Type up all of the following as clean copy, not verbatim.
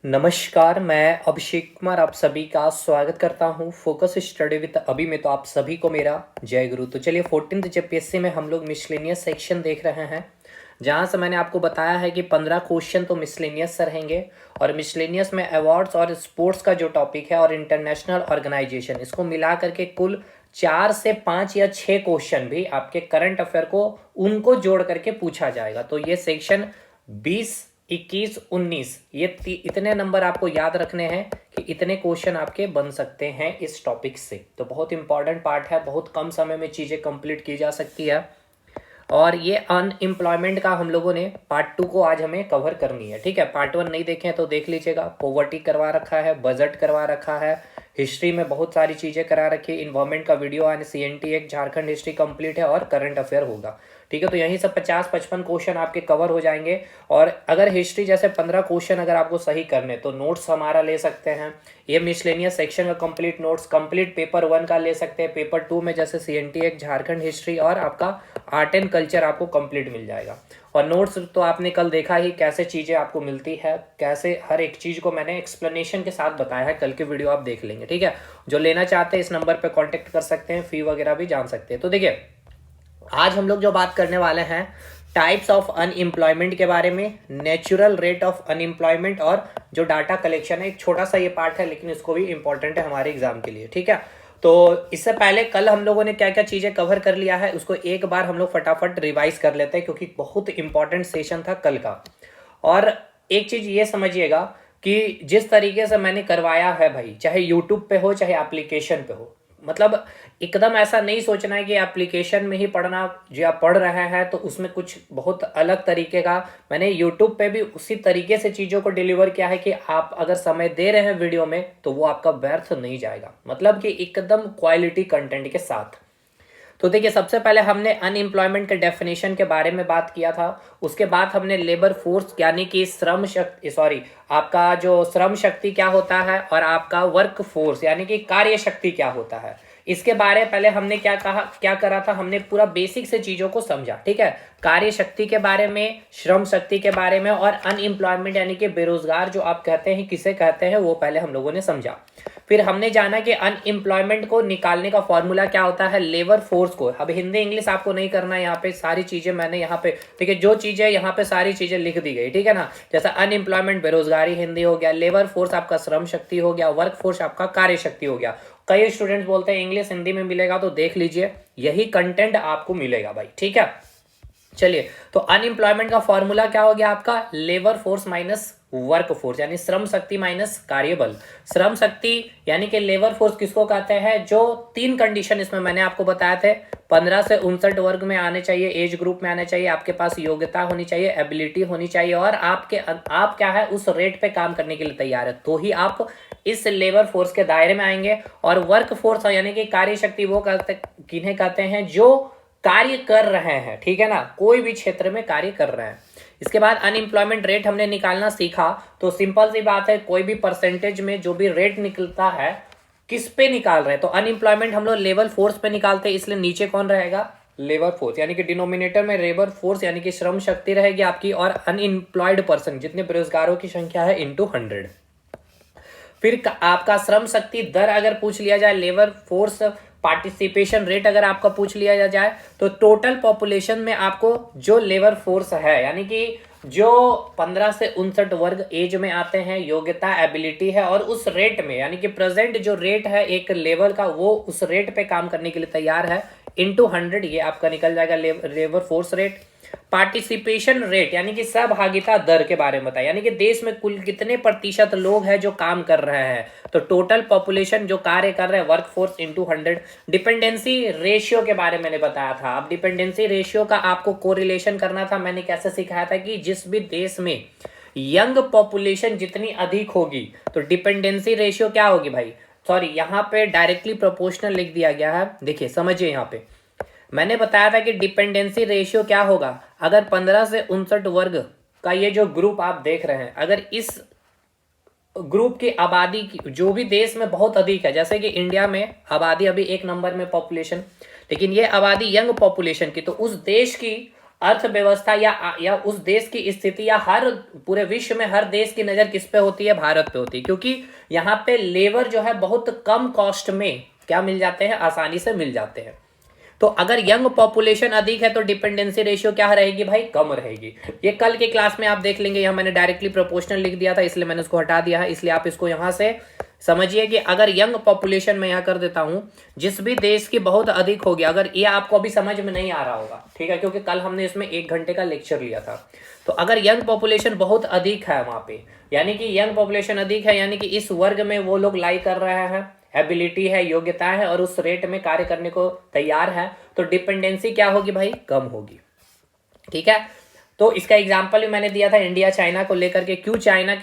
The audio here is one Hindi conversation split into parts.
नमस्कार, मैं अभिषेक कुमार आप सभी का स्वागत करता हूं फोकस स्टडी विद अभी में। तो आप सभी को मेरा जय गुरु। तो चलिए 14th जेपीएससी में हम लोग मिसलेनियस सेक्शन देख रहे हैं, जहां से मैंने आपको बताया है कि 15 क्वेश्चन तो मिसलेनियस से रहेंगे। और मिसलेनियस में अवार्ड्स और स्पोर्ट्स का जो टॉपिक है और इंटरनेशनल ऑर्गेनाइजेशन, इसको मिला करके कुल 4 से 5 या 6 क्वेश्चन भी आपके करंट अफेयर को उनको जोड़ करके पूछा जाएगा। तो ये सेक्शन 20, 21, 19 ये इतने नंबर आपको याद रखने हैं कि इतने क्वेश्चन आपके बन सकते हैं इस टॉपिक से। तो बहुत इंपॉर्टेंट पार्ट है, बहुत कम समय में चीज़ें कंप्लीट की जा सकती है। और ये अनएम्प्लॉयमेंट का हम लोगों ने पार्ट 2 को आज हमें कवर करनी है, ठीक है। पार्ट 1 नहीं देखे हैं तो देख लीजिएगा। पॉवर्टी करवा रखा है, बजट करवा रखा है, हिस्ट्री में बहुत सारी चीज़ें करा रखी है, इन्वायरमेंट का वीडियो एंड सीएनटी एक झारखंड हिस्ट्री कंप्लीट है और करंट अफेयर होगा, ठीक है। तो यहीं से 50-55 क्वेश्चन आपके कवर हो जाएंगे। और अगर हिस्ट्री जैसे 15 क्वेश्चन अगर आपको सही करने तो नोट्स हमारा ले सकते हैं। ये मिसलेनियस सेक्शन का कंप्लीट नोट्स कंप्लीट पेपर 1 का ले सकते हैं। पेपर 2 में जैसे सीएनटी एक झारखंड हिस्ट्री और आपका आर्ट एंड कल्चर आपको कंप्लीट मिल जाएगा। और नोट्स तो आपने कल देखा ही कैसे चीज़ें आपको मिलती है, कैसे हर एक चीज़ को मैंने एक्सप्लेनेशन के साथ बताया है। कल के वीडियो आप देख लेंगे, ठीक है। जो लेना चाहते हैं इस नंबर पर कॉन्टेक्ट कर सकते हैं, फी वगैरह भी जान सकते हैं। तो देखिए, आज हम लोग जो बात करने वाले हैं टाइप्स ऑफ अनएम्प्लॉयमेंट के बारे में, नेचुरल रेट ऑफ अनएम्प्लॉयमेंट और जो डाटा कलेक्शन है। एक छोटा सा ये पार्ट है लेकिन इसको भी इंपॉर्टेंट है हमारे एग्जाम के लिए, ठीक है। तो इससे पहले कल हम लोगों ने क्या क्या चीज़ें कवर कर लिया है उसको एक बार हम लोग फटाफट रिवाइज कर लेते हैं, क्योंकि बहुत इंपॉर्टेंट सेशन था कल का। और एक चीज़ ये समझिएगा कि जिस तरीके से मैंने करवाया है भाई, चाहे यूट्यूब पे हो चाहे एप्लीकेशन पे हो, मतलब एकदम ऐसा नहीं सोचना है कि एप्लीकेशन में ही पढ़ना, जो आप पढ़ रहे हैं तो उसमें कुछ बहुत अलग तरीके का। मैंने यूट्यूब पे भी उसी तरीके से चीज़ों को डिलीवर किया है कि आप अगर समय दे रहे हैं वीडियो में तो वो आपका व्यर्थ नहीं जाएगा, मतलब कि एकदम क्वालिटी कंटेंट के साथ। तो देखिए, सबसे पहले हमने अनएम्प्लॉयमेंट के डेफिनेशन के बारे में बात किया था। उसके बाद हमने लेबर फोर्स यानी कि श्रम शक्ति, सॉरी, आपका जो श्रम शक्ति क्या होता है और आपका वर्क फोर्स यानी कि कार्य शक्ति क्या होता है, इसके बारे में पहले हमने क्या कहा, क्या करा था, हमने पूरा बेसिक से चीज़ों को समझा, ठीक है। कार्य शक्ति के बारे में, श्रम शक्ति के बारे में और अनएम्प्लॉयमेंट यानी कि बेरोजगार जो आप कहते हैं किसे कहते हैं वो पहले हम लोगों ने समझा। फिर हमने जाना कि अनएम्प्लॉयमेंट को निकालने का फॉर्मूला क्या होता है, लेबर फोर्स को। अब हिंदी इंग्लिश आपको नहीं करना है, यहाँ पे सारी चीजें मैंने यहाँ पे, ठीक है, जो चीजें यहाँ पे सारी चीजें लिख दी गई, ठीक है ना। जैसा अनएम्प्लॉयमेंट बेरोजगारी हिंदी हो गया, लेबर फोर्स आपका श्रम शक्ति हो गया, वर्क फोर्स आपका कार्य शक्ति हो गया। कई स्टूडेंट्स बोलते हैं इंग्लिश हिंदी में मिलेगा, तो देख लीजिए यही कंटेंट आपको मिलेगा भाई, ठीक है। चलिए, तो अनएम्प्लॉयमेंट का फॉर्मूला क्या हो गया आपका, labour force minus work force यानी श्रम शक्ति माइनस कार्यबल। श्रम शक्ति यानी कि लेबर फोर्स किसको कहते हैं, जो 3 कंडीशन इसमें मैंने आपको बताया थे, 15 से 59 वर्ग में आने चाहिए, एज ग्रुप में आने चाहिए, आपके पास योग्यता होनी चाहिए, एबिलिटी होनी चाहिए और आप क्या है उस रेट पे काम करने के लिए तैयार है, तो ही आप इस लेबर फोर्स के दायरे में आएंगे। और वर्क फोर्स यानी कि कार्य शक्ति वो किन्हें कहते हैं, जो कार्य कर रहे हैं, ठीक है ना, कोई भी क्षेत्र में कार्य कर रहे हैं। इसके बाद अनएम्प्लॉयमेंट रेट हमने निकालना सीखा। तो सिंपल सी बात है, कोई भी परसेंटेज में जो भी रेट निकलता है किस पे निकाल रहे हैं, तो अनएम्प्लॉयमेंट हम लोग लेबर फोर्स पे निकालते हैं, इसलिए नीचे कौन रहेगा, लेबर फोर्स, यानी कि डिनोमिनेटर में लेबर फोर्स यानी कि श्रम शक्ति रहेगी आपकी, और अनएम्प्लॉयड पर्सन जितने बेरोजगारों की संख्या है इंटू 100। फिर आपका श्रम शक्ति दर अगर पूछ लिया जाए, लेबर फोर्स पार्टिसिपेशन रेट अगर आपका पूछ लिया जाए, तो टोटल पॉपुलेशन में आपको जो लेबर फोर्स है यानी कि जो 15 से 59 वर्ग एज में आते हैं, योग्यता एबिलिटी है और उस रेट में यानी कि प्रेजेंट जो रेट है एक लेबर का, वो उस रेट पे काम करने के लिए तैयार है, इंटू 100 ये आपका निकल जाएगा labour force rate. Participation rate यानी कि सहभागिता दर के बारे में बताया, यानी कि देश में कुल कितने प्रतिशत लोग हैं जो काम कर रहे हैं, तो टोटल पॉपुलेशन जो कार्य कर रहे हैं, work force into 100। Dependency ratio के बारे में मैंने बताया था। अब डिपेंडेंसी रेशियो का आपको कोरिलेशन करना था, मैंने कैसे सिखाया था कि जिस भी देश में यंग पॉपुलेशन जितनी अधिक होगी तो डिपेंडेंसी रेशियो क्या होगी भाई, सॉरी यहाँ पे डायरेक्टली प्रोपोर्शनल लिख दिया गया है, देखिए समझिए। यहाँ पे मैंने बताया था कि डिपेंडेंसी रेशियो क्या होगा, अगर 15 से 59 वर्ग का ये जो ग्रुप आप देख रहे हैं, अगर इस ग्रुप की आबादी की जो भी देश में बहुत अधिक है, जैसे कि इंडिया में आबादी अभी 1 नंबर में पॉपुलेशन, लेकिन ये आबादी यंग पॉपुलेशन की, तो उस देश की अर्थव्यवस्था या उस देश की स्थिति या हर पूरे विश्व में हर देश की नजर किस पे होती है? भारत पे होती है, क्योंकि यहाँ पे लेबर जो है बहुत कम कॉस्ट में क्या मिल जाते हैं? आसानी से मिल जाते हैं। तो अगर यंग पॉपुलेशन अधिक है तो डिपेंडेंसी रेशियो क्या रहेगी भाई? कम रहेगी। ये कल के क्लास में आप देख लेंगे, यहाँ मैंने डायरेक्टली प्रोपोर्शनल लिख दिया था इसलिए मैंने उसको हटा दिया है, इसलिए आप इसको यहाँ से समझिए कि अगर यंग पॉपुलेशन में यहाँ कर देता हूं, जिस भी देश की बहुत अधिक होगी, अगर ये आपको अभी समझ में नहीं आ रहा होगा, ठीक है, क्योंकि कल हमने इसमें 1 घंटे का लेक्चर लिया था। तो अगर यंग पॉपुलेशन बहुत अधिक है वहां पे, यानी कि यंग पॉपुलेशन अधिक है, यानी कि इस वर्ग में वो लोग लाई कर रहे हैं, एबिलिटी है, योग्यता है और उस रेट में कार्य करने को तैयार है, तो डिपेंडेंसी क्या होगी भाई? कम होगी। ठीक है, तो इसका एग्जाम्पल भी मैंने दिया था इंडिया चाइना को लेकर के। क्यों चाइना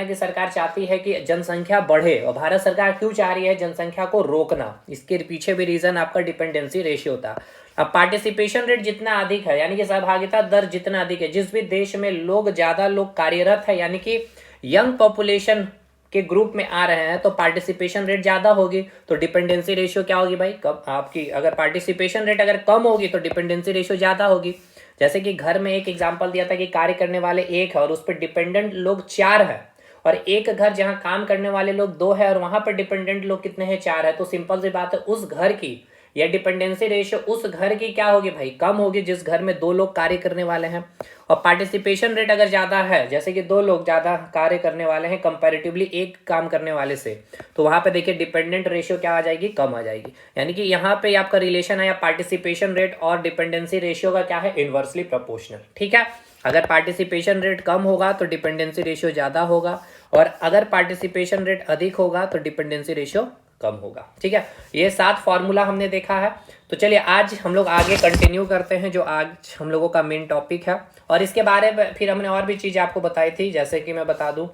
की सरकार चाहती है कि जनसंख्या बढ़े और भारत सरकार क्यों चाह रही है जनसंख्या को रोकना? इसके पीछे भी रीजन आपका डिपेंडेंसी रेशियो था। अब पार्टिसिपेशन रेट जितना अधिक है, यानी कि सहभागिता दर जितना अधिक है, जिस भी देश में ज्यादा लोग कार्यरत है, यानी कि यंग पॉपुलेशन के ग्रुप में आ रहे हैं, तो पार्टिसिपेशन रेट ज्यादा होगी, तो डिपेंडेंसी रेशियो क्या होगी भाई? कम। आपकी अगर पार्टिसिपेशन रेट अगर कम होगी तो डिपेंडेंसी रेशियो ज्यादा होगी। जैसे कि घर में एक एग्जांपल दिया था कि कार्य करने वाले 1 है और उस पर डिपेंडेंट लोग 4 है, और एक घर जहां काम करने वाले लोग 2 है और वहां पर डिपेंडेंट लोग कितने हैं? 4 है। तो सिंपल सी बात है, उस घर की या डिपेंडेंसी रेशियो उस घर की क्या होगी भाई? कम होगी, जिस घर में 2 लोग कार्य करने वाले हैं। और पार्टिसिपेशन रेट अगर ज्यादा है, जैसे कि 2 लोग ज्यादा कार्य करने वाले हैं कंपैरेटिवली एक काम करने वाले से, तो वहां पे देखिए डिपेंडेंट रेशियो क्या आ जाएगी? कम आ जाएगी। यानी कि यहाँ पे आपका रिलेशन है या पार्टिसिपेशन रेट और डिपेंडेंसी रेशियो का क्या है? Inversely proportional. ठीक है, अगर पार्टिसिपेशन रेट कम होगा तो डिपेंडेंसी रेशियो ज्यादा होगा, और अगर पार्टिसिपेशन रेट अधिक होगा तो डिपेंडेंसी रेशियो कम होगा। ठीक है, ये 7 फॉर्मूला हमने देखा है। तो चलिए आज हम लोग आगे कंटिन्यू करते हैं जो आज हम लोगों का मेन टॉपिक है, और इसके बारे में फिर हमने और भी चीज़ें आपको बताई थी, जैसे कि मैं बता दूं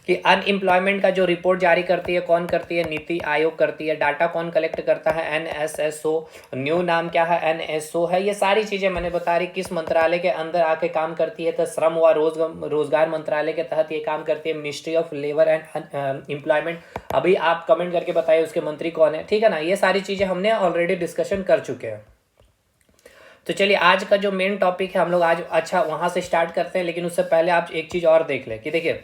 कि अनएम्प्लॉयमेंट का जो रिपोर्ट जारी करती है कौन करती है? नीति आयोग करती है। डाटा कौन कलेक्ट करता है? NSSO। न्यू नाम क्या है? NSO है। ये सारी चीज़ें मैंने बता रही किस मंत्रालय के अंदर आके काम करती है, तो श्रम व रोजगार मंत्रालय के तहत ये काम करती है, ministry of labour and employment. अभी आप कमेंट करके बताइए उसके मंत्री कौन है, ठीक है ना। ये सारी चीज़ें हमने ऑलरेडी डिस्कशन कर चुके हैं। तो चलिए आज का जो मेन टॉपिक है हम लोग आज वहां से स्टार्ट करते हैं, लेकिन उससे पहले आप एक चीज़ और देख लें कि देखिए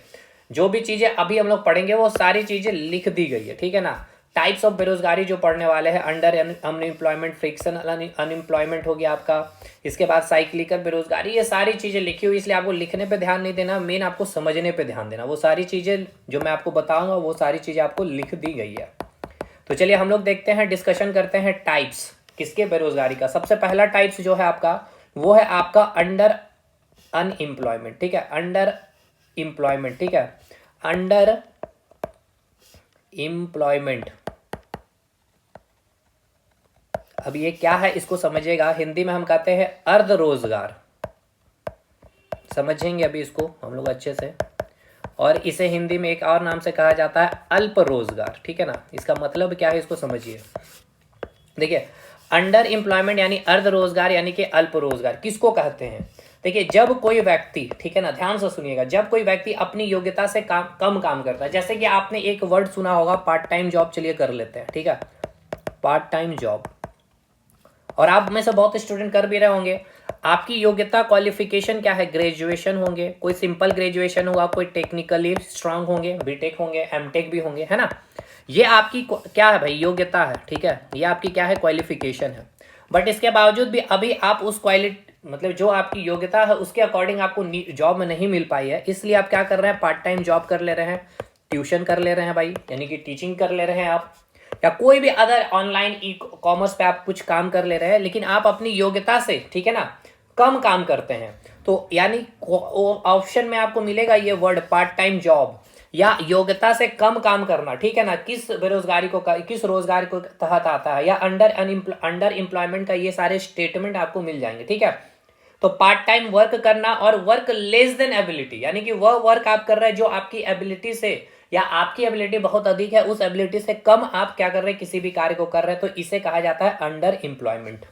जो भी चीज़ें अभी हम लोग पढ़ेंगे वो सारी चीज़ें लिख दी गई है, ठीक है ना। टाइप्स ऑफ बेरोजगारी जो पढ़ने वाले हैं, अंडर अनएम्प्लॉयमेंट, फ्रिक्शनल अनएम्प्लॉयमेंट हो गया आपका, इसके बाद साइक्लिकल बेरोजगारी, ये सारी चीज़ें लिखी हुई, इसलिए आपको लिखने पे ध्यान नहीं देना, मेन आपको समझने पे ध्यान देना। वो सारी चीज़ें जो मैं आपको बताऊंगा वो सारी चीज़ें आपको लिख दी गई है। तो चलिए हम लोग देखते हैं, डिस्कशन करते हैं टाइप्स किसके? बेरोजगारी का। सबसे पहला टाइप्स जो है आपका वो है आपका अंडर अनएम्प्लॉयमेंट। ठीक है, अंडर एम्प्लॉयमेंट। ठीक है, अंडर एम्प्लॉयमेंट। अब ये क्या है इसको समझिएगा, हिंदी में हम कहते हैं अर्ध रोजगार, समझेंगे अभी इसको हम लोग अच्छे से। और इसे हिंदी में एक और नाम से कहा जाता है अल्प रोजगार, ठीक है ना। इसका मतलब क्या है इसको समझिए। देखिए अंडर एम्प्लॉयमेंट यानी अर्ध रोजगार यानी कि अल्प रोजगार किसको कहते हैं? देखिए जब कोई व्यक्ति, ठीक है ना, ध्यान से सुनिएगा, जब कोई व्यक्ति अपनी योग्यता से कम काम करता है, जैसे कि आपने एक वर्ड सुना होगा पार्ट टाइम जॉब, चलिए कर लेते हैं, ठीक है, पार्ट टाइम जॉब। और आप में से बहुत स्टूडेंट कर भी रहे होंगे। आपकी योग्यता क्वालिफिकेशन क्या है? ग्रेजुएशन होंगे, कोई सिंपल ग्रेजुएशन होगा, कोई टेक्निकली स्ट्रांग होंगे, बीटेक होंगे, एमटेक भी होंगे, है ना। ये आपकी क्या है भाई? योग्यता है, ठीक है, ये आपकी क्या है? क्वालिफिकेशन है। बट इसके बावजूद भी अभी आप उस क्वालिटी मतलब जो आपकी योग्यता है उसके अकॉर्डिंग आपको जॉब में नहीं मिल पाई है, इसलिए आप क्या कर रहे हैं? पार्ट टाइम जॉब कर ले रहे हैं, ट्यूशन कर ले रहे हैं भाई, यानी कि टीचिंग कर ले रहे हैं आप, या कोई भी अदर ऑनलाइन ई कॉमर्स पे आप कुछ काम कर ले रहे हैं, लेकिन आप अपनी योग्यता से, ठीक है ना, कम काम करते हैं। तो यानी ऑप्शन में आपको मिलेगा ये वर्ड पार्ट टाइम जॉब या योग्यता से कम काम करना, ठीक है ना। किस बेरोजगारी को किस रोजगार को तहत आता है, या अंडर एम्प्लॉयमेंट का ये सारे स्टेटमेंट आपको मिल जाएंगे, ठीक है। तो पार्ट टाइम वर्क करना और वर्क लेस देन एबिलिटी, यानी कि वह वर्क आप कर रहे हैं जो आपकी एबिलिटी से, या आपकी एबिलिटी बहुत अधिक है, उस एबिलिटी से कम आप क्या कर रहे हैं? किसी भी कार्य को कर रहे हैं, तो इसे कहा जाता है अंडर एम्प्लॉयमेंट।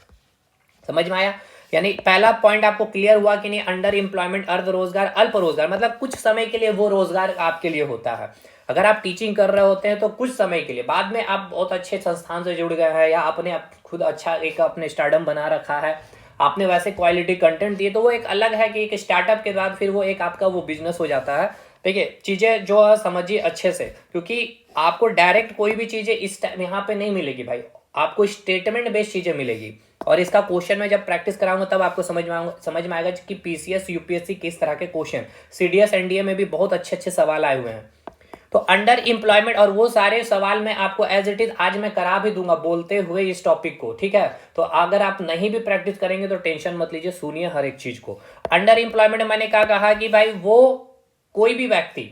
समझ में आया? यानी पहला पॉइंट आपको क्लियर हुआ कि नहीं? अंडर एम्प्लॉयमेंट, अर्ध रोजगार, अल्प रोजगार, मतलब कुछ समय के लिए वो रोजगार आपके लिए होता है। अगर आप टीचिंग कर रहे होते हैं तो कुछ समय के लिए, बाद में आप बहुत अच्छे संस्थान से जुड़ गए हैं या आपने खुद अच्छा एक अपने स्टार्टअप बना रखा है, आपने वैसे क्वालिटी कंटेंट दिए तो वो एक अलग है कि एक स्टार्टअप के बाद फिर वो एक आपका वो बिजनेस हो जाता है। देखिए चीज़ें जो है समझिए अच्छे से, क्योंकि आपको डायरेक्ट कोई भी चीज़ें इस टाइम यहाँ पे नहीं मिलेगी भाई, आपको स्टेटमेंट बेस्ड चीज़ें मिलेगी। और इसका क्वेश्चन में जब प्रैक्टिस कराऊंगा तब आपको समझ में आएगा कि पीसीएस यूपीएससी किस तरह के क्वेश्चन, सीडीएस एनडीए में भी बहुत अच्छे अच्छे सवाल आए हुए हैं। तो अंडर एम्प्लॉयमेंट और वो सारे सवाल मैं आपको एज इट इज आज मैं करा भी दूंगा बोलते हुए इस टॉपिक को, ठीक है। तो अगर आप नहीं भी प्रैक्टिस करेंगे तो टेंशन मत लीजिए, सुनिए हर एक चीज को। अंडर एम्प्लॉयमेंट मैंने क्या कहा कि भाई वो कोई भी व्यक्ति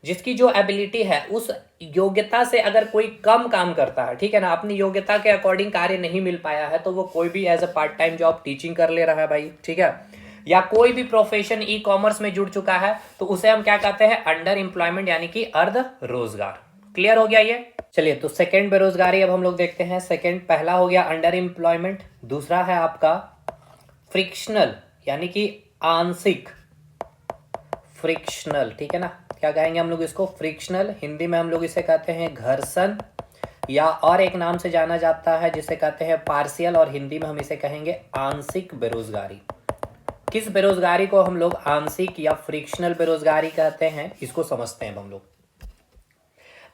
जिसकी जो एबिलिटी है उस योग्यता से अगर कोई कम काम करता है, ठीक है ना, अपनी योग्यता के अकॉर्डिंग कार्य नहीं मिल पाया है, तो वो कोई भी as a part time job teaching कर ले रहा है भाई, ठीक है, या कोई भी प्रोफेशन ई कॉमर्स में जुड़ चुका है, तो उसे हम क्या कहते हैं, अंडर एम्प्लॉयमेंट यानी कि अर्ध रोजगार। क्लियर हो गया ये। चलिए तो सेकंड बेरोजगारी अब हम लोग देखते हैं। सेकंड, पहला हो गया अंडर एम्प्लॉयमेंट, दूसरा है आपका फ्रिक्शनल यानी कि आंशिक, फ्रिक्शनल, ठीक है ना, क्या कहेंगे हम लोग इसको, फ्रिक्शनल, हिंदी में हम लोग इसे कहते हैं घर्षण, या और एक नाम से जाना जाता है जिसे कहते हैं पार्शियल, और हिंदी में हम इसे कहेंगे आंशिक बेरोजगारी। किस बेरोजगारी को हम लोग आंशिक या फ्रिक्शनल बेरोजगारी कहते हैं, इसको समझते हैं हम लोग।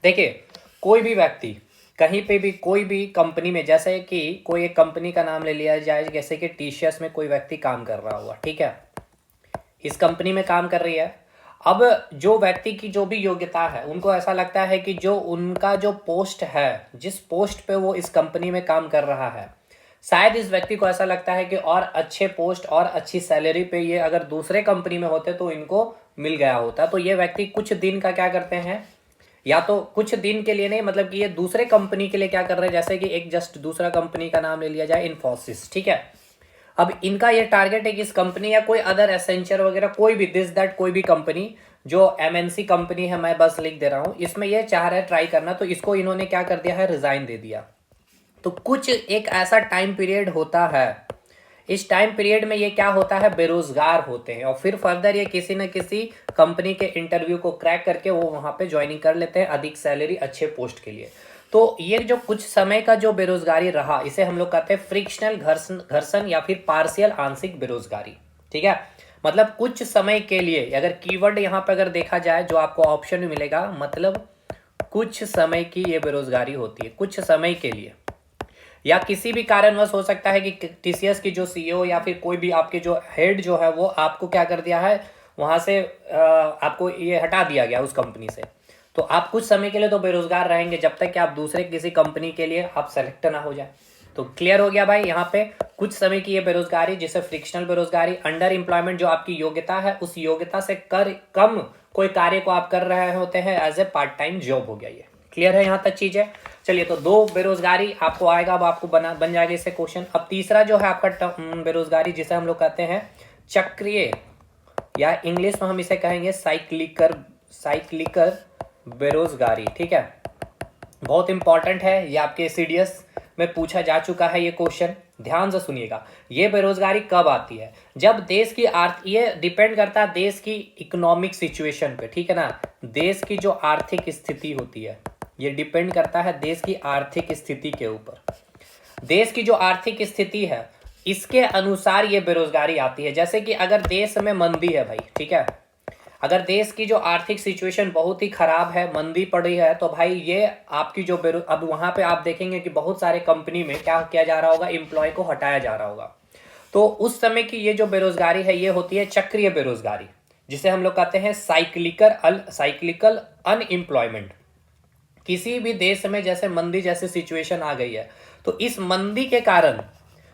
देखिए कोई भी व्यक्ति कहीं पे भी कोई भी कंपनी में, जैसे कि कोई एक कंपनी का नाम ले लिया जाए, जैसे कि टीसीएस में कोई व्यक्ति काम कर रहा हुआ, ठीक है, इस कंपनी में काम कर रही है। अब जो व्यक्ति की जो भी योग्यता है, उनको ऐसा लगता है कि जो उनका जो पोस्ट है, जिस पोस्ट पे वो इस कंपनी में काम कर रहा है, शायद इस व्यक्ति को ऐसा लगता है कि और अच्छे पोस्ट और अच्छी सैलरी पे ये अगर दूसरे कंपनी में होते तो इनको मिल गया होता। तो ये व्यक्ति कुछ दिन का क्या करते हैं, या तो कुछ दिन के लिए नहीं, मतलब कि ये दूसरे कंपनी के लिए क्या कर रहे हैं, जैसे कि एक जस्ट दूसरा कंपनी का नाम ले लिया जाए इन्फोसिस, ठीक है। अब इनका ये टारगेट है कि इस कंपनी या कोई अदर एसेंचर वगैरह कोई भी दिस दैट कोई भी कंपनी जो एमएनसी कंपनी है, मैं बस लिख दे रहा हूँ, इसमें ये चाह रहा है ट्राई करना, तो इसको इन्होंने क्या कर दिया है, रिजाइन दे दिया। तो कुछ एक ऐसा टाइम पीरियड होता है, इस टाइम पीरियड में ये क्या होता है, बेरोजगार होते हैं, और फिर फर्दर ये किसी न किसी कंपनी के इंटरव्यू को क्रैक करके वो वहां पे ज्वाइनिंग कर लेते हैं अधिक सैलरी अच्छे पोस्ट के लिए। तो ये जो कुछ समय का जो बेरोजगारी रहा, इसे हम लोग कहते हैं फ्रिक्शनल घर्षण या फिर पार्शियल आंशिक बेरोजगारी, ठीक है। मतलब कुछ समय के लिए, अगर कीवर्ड यहाँ पे अगर देखा जाए जो आपको ऑप्शन में मिलेगा, मतलब कुछ समय की ये बेरोजगारी होती है, कुछ समय के लिए, या किसी भी कारणवश हो सकता है कि टीसीएस की जो सीईओ या फिर कोई भी आपके जो हेड जो है वो आपको क्या कर दिया है, वहां से आपको ये हटा दिया गया उस कंपनी से, तो आप कुछ समय के लिए तो बेरोजगार रहेंगे जब तक कि आप दूसरे किसी कंपनी के लिए आप सेलेक्ट ना हो जाए। तो क्लियर हो गया भाई, यहाँ पे कुछ समय की ये बेरोजगारी जिसे फ्रिक्शनल बेरोजगारी। अंडर एम्प्लॉयमेंट जो आपकी योग्यता है उस योग्यता से कम कोई कार्य को आप कर रहे होते हैं as a part time job हो गया। ये क्लियर है यहाँ तक चीजें। चलिए तो दो बेरोजगारी आपको आएगा, अब आपको बन जाएगा इससे क्वेश्चन। अब तीसरा जो है आपका बेरोजगारी जिसे हम लोग कहते हैं चक्रीय, या इंग्लिश में हम इसे कहेंगे साइक्लिकर बेरोजगारी, ठीक है। बहुत इंपॉर्टेंट है, ये आपके सीडीएस में पूछा जा चुका है ये क्वेश्चन, ध्यान से सुनिएगा। ये बेरोजगारी कब आती है, जब देश की ये डिपेंड करता है देश की इकोनॉमिक सिचुएशन पे, ठीक है ना। देश की जो आर्थिक स्थिति होती है ये डिपेंड करता है देश की आर्थिक स्थिति के ऊपर। देश की जो आर्थिक स्थिति है इसके अनुसार ये बेरोजगारी आती है। जैसे कि अगर देश में मंदी है भाई, ठीक है, अगर देश की जो आर्थिक सिचुएशन बहुत ही खराब है, मंदी पड़ी है, तो भाई ये आपकी जो अब वहां पे आप देखेंगे कि बहुत सारे कंपनी में क्या किया जा रहा होगा, एम्प्लॉय को हटाया जा रहा होगा। तो उस समय की ये जो बेरोजगारी है ये होती है चक्रीय बेरोजगारी, जिसे हम लोग कहते हैं साइक्लिकल अनएम्प्लॉयमेंट। किसी भी देश में जैसे मंदी जैसे सिचुएशन आ गई है, तो इस मंदी के कारण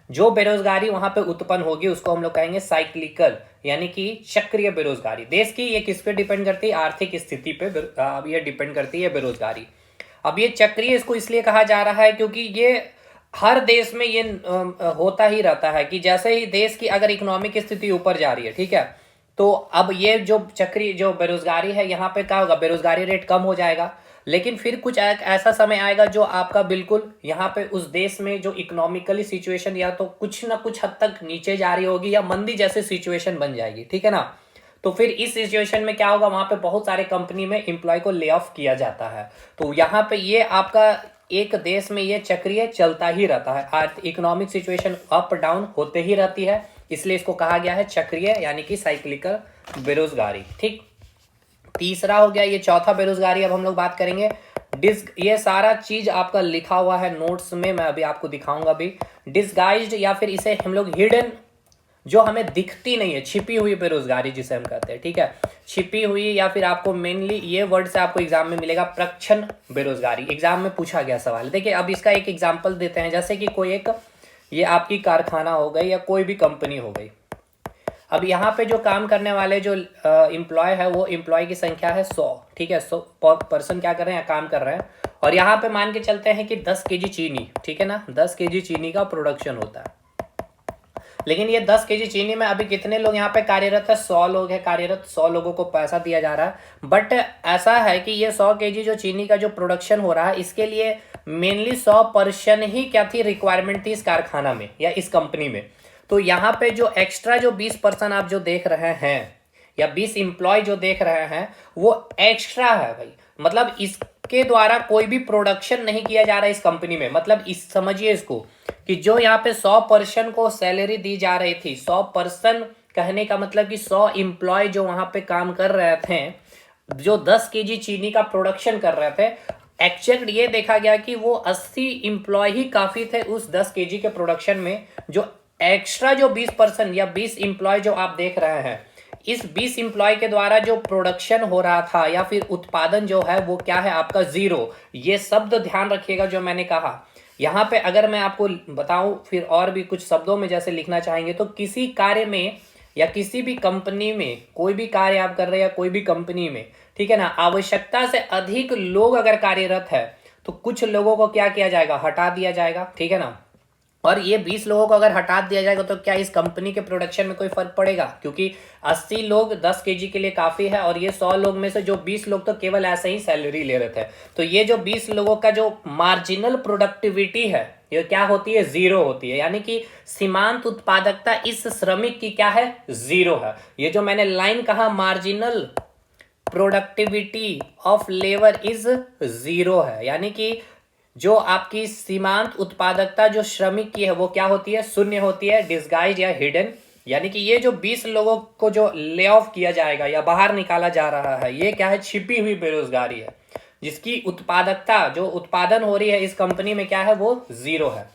जो बेरोजगारी वहां पे उत्पन्न होगी उसको हम लोग कहेंगे साइक्लिकल यानी कि चक्रीय बेरोजगारी। देश की ये किस पे डिपेंड करती है, आर्थिक स्थिति पे ये डिपेंड करती है बेरोजगारी। अब ये चक्रीय इसको इसलिए कहा जा रहा है क्योंकि ये हर देश में ये होता ही रहता है कि जैसे ही देश की अगर इकोनॉमिक स्थिति ऊपर जा रही है, ठीक है, तो अब ये जो चक्रीय जो बेरोजगारी है यहाँ पे क्या होगा, बेरोजगारी रेट कम हो जाएगा। लेकिन फिर कुछ ऐसा समय आएगा जो आपका बिल्कुल यहाँ पे उस देश में जो इकोनॉमिकली सिचुएशन या तो कुछ ना कुछ हद तक नीचे जा रही होगी या मंदी जैसे सिचुएशन बन जाएगी, ठीक है ना। तो फिर इस सिचुएशन में क्या होगा, वहां पे बहुत सारे कंपनी में एम्प्लॉय को ले ऑफ किया जाता है। तो यहाँ पे ये आपका एक देश में ये चक्रीय चलता ही रहता है, इकोनॉमिक सिचुएशन अप डाउन होते ही रहती है, इसलिए इसको कहा गया है चक्रीय यानी कि साइक्लिकल बेरोजगारी। ठीक, तीसरा हो गया ये चौथा बेरोजगारी। अब हम लोग बात करेंगे ये सारा चीज आपका लिखा हुआ है नोट्स में, मैं अभी आपको दिखाऊंगा भी। डिसगाइज्ड या फिर इसे हम लोग हिडन, जो हमें दिखती नहीं है, छिपी हुई बेरोजगारी जिसे हम कहते हैं। ठीक है, छिपी हुई, या फिर आपको मेनली ये वर्ड से आपको एग्जाम में मिलेगा प्रच्छन्न बेरोजगारी। एग्जाम में पूछा गया सवाल। देखिए अब इसका एक एग्जाम्पल देते हैं, जैसे कि कोई एक ये आपकी कारखाना हो गई या कोई भी कंपनी हो गई। अब यहाँ पे जो काम करने वाले जो एम्प्लॉय है वो एम्प्लॉय की संख्या है 100। ठीक है, 100 पर्सन क्या कर रहे हैं, काम कर रहे हैं। और यहाँ पे मान के चलते हैं कि 10 केजी चीनी, ठीक है ना, 10 केजी चीनी का प्रोडक्शन होता है। लेकिन ये 10 केजी चीनी में अभी कितने लोग यहाँ पे कार्यरत है, 100 लोग हैं कार्यरत, 100 लोगों को पैसा दिया जा रहा है। बट ऐसा है कि ये 100 केजी जो चीनी का जो प्रोडक्शन हो रहा है, इसके लिए मेनली 100% ही क्या थी, रिक्वायरमेंट थी इस कारखाना में या इस कंपनी में। तो यहाँ पे जो एक्स्ट्रा जो 20% आप जो देख रहे हैं या 20 एम्प्लॉय जो देख रहे हैं वो एक्स्ट्रा है भाई। मतलब इसके द्वारा कोई भी प्रोडक्शन नहीं किया जा रहा है इस कंपनी में। मतलब इस समझिए इसको कि जो यहाँ पे 100% को सैलरी दी जा रही थी, 100% कहने का मतलब कि 100 एम्प्लॉय जो वहां पे काम कर रहे थे, जो 10 केजी चीनी का प्रोडक्शन कर रहे थे, एक्चुअल ये देखा गया कि वो 80 एम्प्लॉय ही काफी थे उस 10 केजी के प्रोडक्शन में। जो एक्स्ट्रा जो 20% या 20 एम्प्लॉय जो आप देख रहे हैं, इस 20 एम्प्लॉय के द्वारा जो प्रोडक्शन हो रहा था या फिर उत्पादन जो है वो क्या है आपका 0। ये शब्द ध्यान रखिएगा जो मैंने कहा। यहाँ पे अगर मैं आपको बताऊं फिर और भी कुछ शब्दों में जैसे लिखना चाहेंगे, तो किसी कार्य में या किसी भी कंपनी में, कोई भी कार्य आप कर रहे हैं या कोई भी कंपनी में, ठीक है ना, आवश्यकता से अधिक लोग अगर कार्यरत है तो कुछ लोगों को क्या किया जाएगा, हटा दिया जाएगा। ठीक है ना, और ये 20 लोगों को अगर हटा दिया जाएगा तो क्या इस कंपनी के प्रोडक्शन में कोई फर्क पड़ेगा, क्योंकि 80 लोग 10 केजी के लिए काफी है और ये 100 लोग में से जो 20 लोग तो केवल ऐसे ही सैलरी ले रहे थे। तो ये जो 20 लोगों का जो मार्जिनल प्रोडक्टिविटी है ये क्या होती है, 0 होती है। यानी कि सीमांत उत्पादकता इस श्रमिक की क्या है, 0 है। ये जो मैंने लाइन कहा marginal productivity of labour is 0 है, यानी कि जो आपकी सीमांत उत्पादकता जो श्रमिक की है वो क्या होती है, 0 होती है, डिस्गाइज या हिडन। यानी कि ये जो 20 लोगों को जो ले ऑफ किया जाएगा या बाहर निकाला जा रहा है, ये क्या है, छिपी हुई बेरोजगारी है, जिसकी उत्पादकता जो उत्पादन हो रही है इस कंपनी में क्या है, वो 0 है।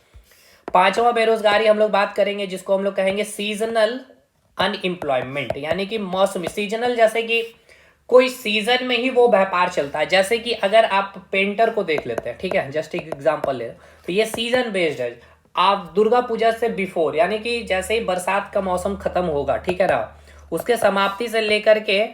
पांचवा बेरोजगारी हम लोग बात करेंगे जिसको हम लोग कहेंगे सीजनल अनएम्प्लॉयमेंट, यानी कि मौसमी। सीजनल जैसे कि कोई सीजन में ही वो व्यापार चलता है। जैसे कि अगर आप पेंटर को देख लेते हैं, ठीक है, जस्ट एक एग्जांपल ले, तो ये सीजन बेस्ड है। आप दुर्गा पूजा से बिफोर, यानी कि जैसे ही बरसात का मौसम खत्म होगा, ठीक है ना, उसके समाप्ति से लेकर के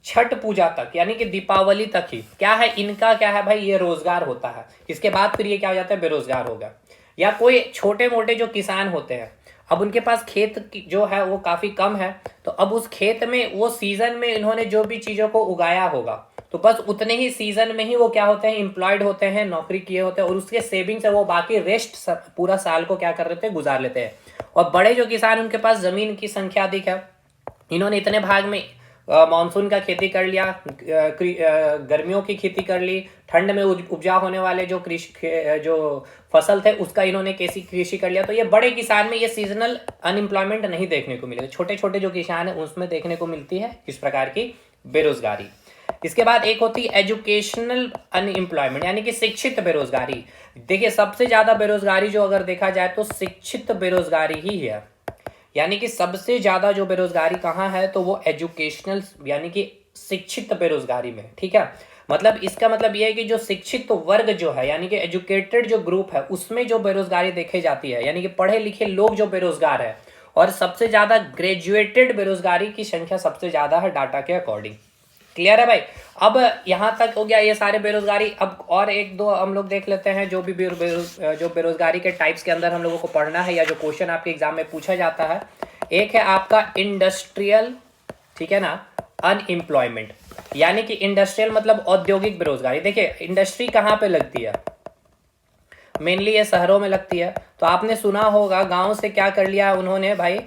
छठ पूजा तक यानी कि दीपावली तक ही क्या है, इनका क्या है भाई, ये रोजगार होता है। इसके बाद फिर ये क्या हो जाता है, बेरोजगार हो गया। या कोई छोटे मोटे जो किसान होते हैं, अब उनके पास खेत जो है वो काफी कम है, तो अब उस खेत में वो सीजन में इन्होंने जो भी चीजों को उगाया होगा, तो बस उतने ही सीजन में ही वो क्या होते हैं, एम्प्लॉयड होते हैं, नौकरी किए होते हैं, और उसके सेविंग से वो बाकी रेस्ट पूरा साल को क्या कर लेते हैं, गुजार लेते हैं। और बड़े जो किसान, उनके पास जमीन की संख्या अधिक है, इन्होंने इतने भाग में मानसून का खेती कर लिया, गर्मियों की खेती कर ली, ठंड में उपजा होने वाले जो कृषि जो फसल थे उसका इन्होंने कृषि कर लिया। तो ये बड़े किसान में ये सीजनल अनएम्प्लॉयमेंट नहीं देखने को मिलेगा। छोटे छोटे जो किसान है उसमें देखने को मिलती है इस प्रकार की बेरोजगारी। इसके बाद एक होती है एजुकेशनल अनएम्प्लॉयमेंट, यानी कि शिक्षित बेरोजगारी। देखिए सबसे ज्यादा बेरोजगारी जो अगर देखा जाए तो शिक्षित बेरोजगारी ही है, यानी कि सबसे ज्यादा जो बेरोजगारी कहाँ है, तो वो एजुकेशनल यानी कि शिक्षित बेरोजगारी में। ठीक है, मतलब इसका मतलब ये है कि जो शिक्षित वर्ग जो है, यानी कि एजुकेटेड जो ग्रुप है, उसमें जो बेरोजगारी देखी जाती है, यानी कि पढ़े लिखे लोग जो बेरोजगार है, और सबसे ज्यादा ग्रेजुएटेड बेरोजगारी की संख्या सबसे ज्यादा है डाटा के अकॉर्डिंग। क्लियर है भाई। अब यहाँ तक हो गया ये सारे बेरोजगारी। अब और एक दो हम लोग देख लेते हैं जो भी जो बेरोजगारी के टाइप्स के अंदर हम लोगों को पढ़ना है या जो क्वेश्चन आपके एग्जाम में पूछा जाता है। एक है आपका इंडस्ट्रियल, ठीक है ना, अनएम्प्लॉयमेंट, यानी कि इंडस्ट्रियल मतलब औद्योगिक बेरोजगारी। देखिए इंडस्ट्री कहाँ पे लगती है, मेनली ये शहरों में लगती है। तो आपने सुना होगा गांव से क्या कर लिया उन्होंने भाई,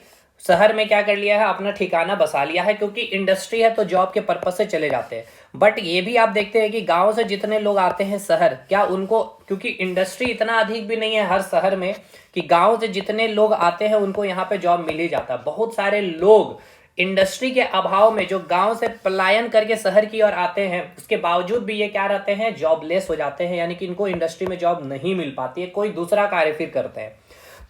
शहर में क्या कर लिया है, अपना ठिकाना बसा लिया है, क्योंकि इंडस्ट्री है तो जॉब के पर्पज से चले जाते हैं। बट ये भी आप देखते हैं कि गांव से जितने लोग आते हैं शहर, क्या उनको, क्योंकि इंडस्ट्री इतना अधिक भी नहीं है हर शहर में कि गांव से जितने लोग आते हैं उनको यहाँ पे जॉब मिल ही जाता है। बहुत सारे लोग इंडस्ट्री के अभाव में जो गांव से पलायन करके शहर की ओर आते हैं, उसके बावजूद भी ये क्या रहते हैं, जॉबलेस हो जाते हैं, यानी कि इनको इंडस्ट्री में जॉब नहीं मिल पाती है, कोई दूसरा कार्य फिर करते हैं।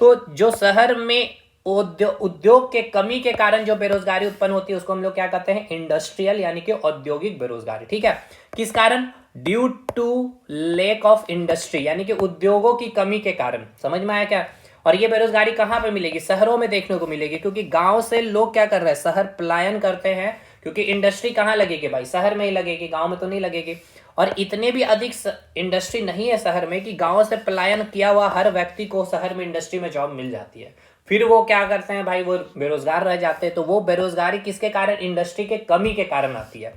तो जो शहर में उद्योग के कमी के कारण जो बेरोजगारी उत्पन्न होती है उसको हम लोग क्या कहते हैं, इंडस्ट्रियल यानी कि औद्योगिक बेरोजगारी। ठीक है, किस कारण, due to lack of industry, यानी कि उद्योगों की कमी के कारण। समझ में आया क्या? और ये बेरोजगारी कहाँ पे मिलेगी, शहरों में देखने को मिलेगी, क्योंकि गांव से लोग क्या कर रहे हैं, शहर पलायन करते हैं, क्योंकि इंडस्ट्री कहाँ लगेगी भाई, शहर में ही लगेगी, गांव में तो नहीं लगेगी। और इतने भी अधिक इंडस्ट्री नहीं है शहर में कि गांव से पलायन किया हुआ हर व्यक्ति को शहर में इंडस्ट्री में जॉब मिल जाती है। फिर वो क्या करते हैं भाई, वो बेरोजगार रह जाते हैं। तो वो बेरोजगारी किसके कारण, इंडस्ट्री के कमी के कारण आती है।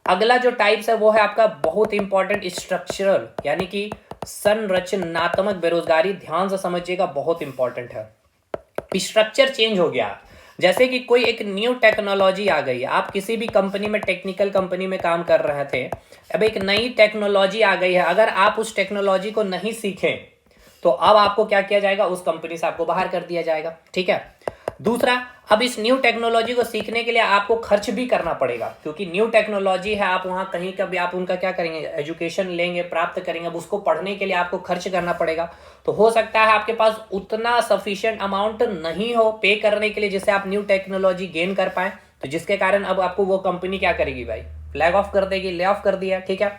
अगला जो टाइप्स है वो है आपका बहुत इंपॉर्टेंट, स्ट्रक्चरल यानी कि संरचनात्मक बेरोजगारी। ध्यान से समझिएगा, बहुत इंपॉर्टेंट है। स्ट्रक्चर चेंज हो गया, जैसे कि कोई एक न्यू टेक्नोलॉजी आ गई है, आप किसी भी कंपनी में, टेक्निकल कंपनी में काम कर रहे थे, अब एक नई टेक्नोलॉजी आ गई है, अगर आप उस टेक्नोलॉजी को नहीं सीखें तो अब आपको क्या किया जाएगा, उस कंपनी से आपको बाहर कर दिया जाएगा। ठीक है, दूसरा, अब इस न्यू टेक्नोलॉजी को सीखने के लिए आपको खर्च भी करना पड़ेगा, क्योंकि न्यू टेक्नोलॉजी है, आप वहां कहीं का भी आप उनका क्या करेंगे, एजुकेशन लेंगे, प्राप्त करेंगे, अब उसको पढ़ने के लिए आपको खर्च करना पड़ेगा। तो हो सकता है आपके पास उतना सफिशिएंट अमाउंट नहीं हो पे करने के लिए जिससे आप न्यू टेक्नोलॉजी गेन कर पाए, तो जिसके कारण अब आपको वो कंपनी क्या करेगी भाई, फ्लैग ऑफ कर देगी, ले ऑफ कर दिया। ठीक है,